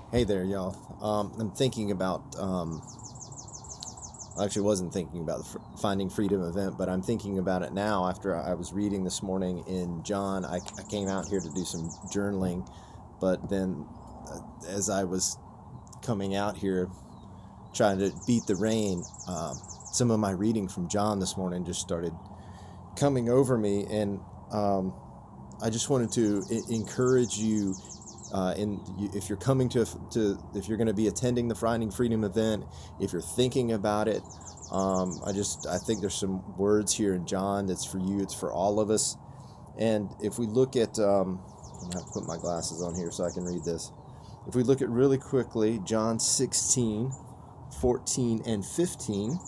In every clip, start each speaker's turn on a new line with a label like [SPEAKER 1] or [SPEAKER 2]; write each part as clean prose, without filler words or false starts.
[SPEAKER 1] Hey there, y'all. I'm thinking about, I actually wasn't thinking about the Finding Freedom event, but I'm thinking about it now after I was reading this morning in John. I came out here to do some journaling, but then as I was coming out here trying to beat the rain, some of my reading from John this morning just started coming over me, and I just wanted to encourage you. If you're coming to if you're going to be attending the Finding Freedom event, if you're thinking about it, I think there's some words here in John that's for you. It's for all of us. And if we look at, I'm going to have to put my glasses on here so I can read this. If we look at really quickly, John 16, 14 and 15.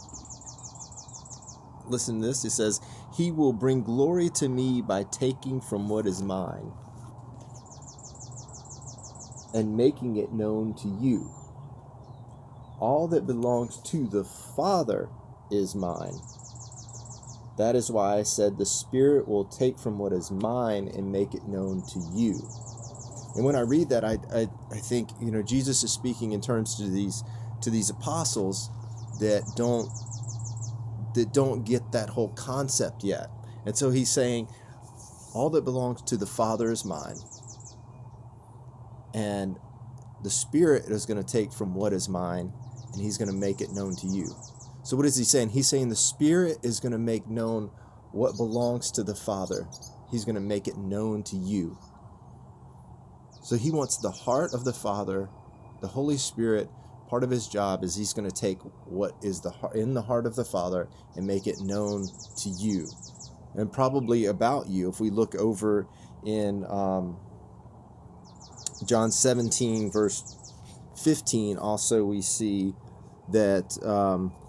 [SPEAKER 1] Listen to this. It says, "He will bring glory to me by taking from what is mine and making it known to you. All that belongs to the Father is mine. That is why I said the Spirit will take from what is mine and make it known to you." And when I read that, I think, Jesus is speaking in terms to these apostles that don't get that whole concept yet. And so he's saying, all that belongs to the Father is mine. And the Spirit is going to take from what is mine, and he's going to make it known to you. So what is he saying? He's saying the Spirit is going to make known what belongs to the Father. He's going to make it known to you. So he wants the heart of the Father, the Holy Spirit. Part of his job is he's going to take what is in the heart of the Father and make it known to you, and probably about you. If we look over in John 17, verse 15, also we see that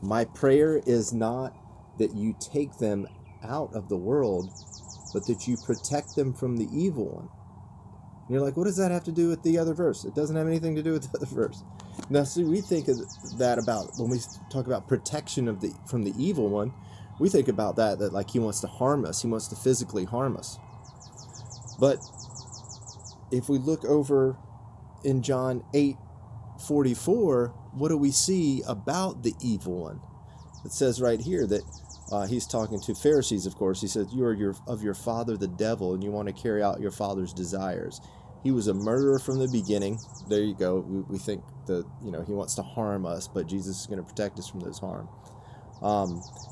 [SPEAKER 1] my prayer is not that you take them out of the world, but that you protect them from the evil one. And you're like, what does that have to do with the other verse? It doesn't have anything to do with the other verse. Now, see, we think of that about when we talk about protection from the evil one. We think about that like he wants to harm us. He wants to physically harm us. But if we look over in John 8:44, what do we see about the evil one? It says right here that he's talking to Pharisees, of course. He says, you are of your father the devil, and you want to carry out your father's desires. He was a murderer from the beginning. There you go. We think that he wants to harm us, but Jesus is going to protect us from this harm.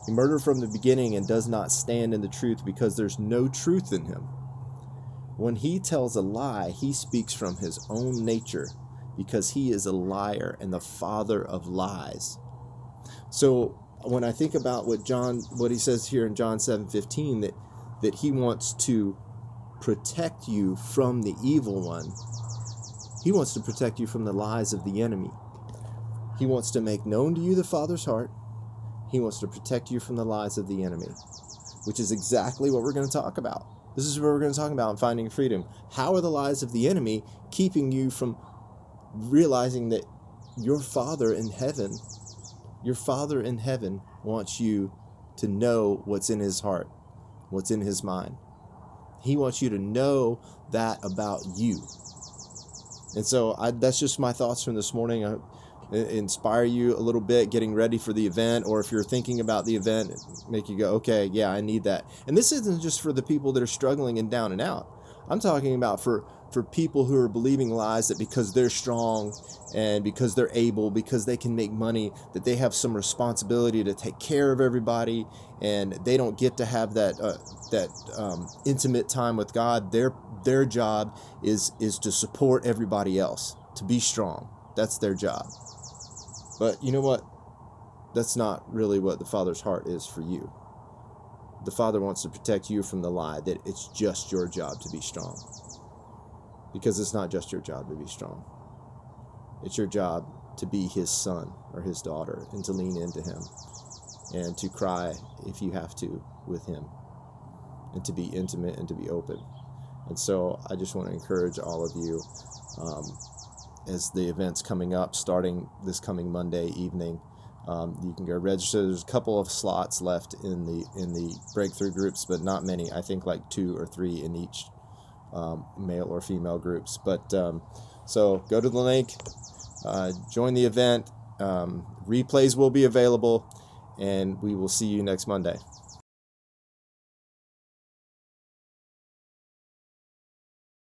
[SPEAKER 1] He murdered from the beginning and does not stand in the truth because there's no truth in him. When he tells a lie, he speaks from his own nature because he is a liar and the father of lies. So when I think about what he says here in John 7:15, that he wants to protect you from the evil one, he wants to protect you from the lies of the enemy. He wants to make known to you the Father's heart. He wants to protect you from the lies of the enemy, which is exactly what we're going to talk about. This is what we're going to talk about in Finding Freedom. How are the lies of the enemy keeping you from realizing that your Father in heaven wants you to know what's in his heart, what's in his mind. He wants you to know that about you. And so that's just my thoughts from this morning. I inspire you a little bit getting ready for the event, or if you're thinking about the event, make you go, okay, yeah, I need that. And this isn't just for the people that are struggling and down and out. I'm talking about for people who are believing lies that because they're strong and because they're able, because they can make money, that they have some responsibility to take care of everybody, and they don't get to have that intimate time with God. Their job is to support everybody else, to be strong. That's their job. But you know what? That's not really what the Father's heart is for you. The Father wants to protect you from the lie that it's just your job to be strong. Because it's not just your job to be strong. It's your job to be his son or his daughter and to lean into him and to cry if you have to with him and to be intimate and to be open. And so I just want to encourage all of you as the event's coming up, starting this coming Monday evening. You can go register. There's a couple of slots left in the breakthrough groups, but not many. I think like 2 or 3 in each male or female groups. But so go to the link, Join the event. Replays will be available, and we will see you next Monday.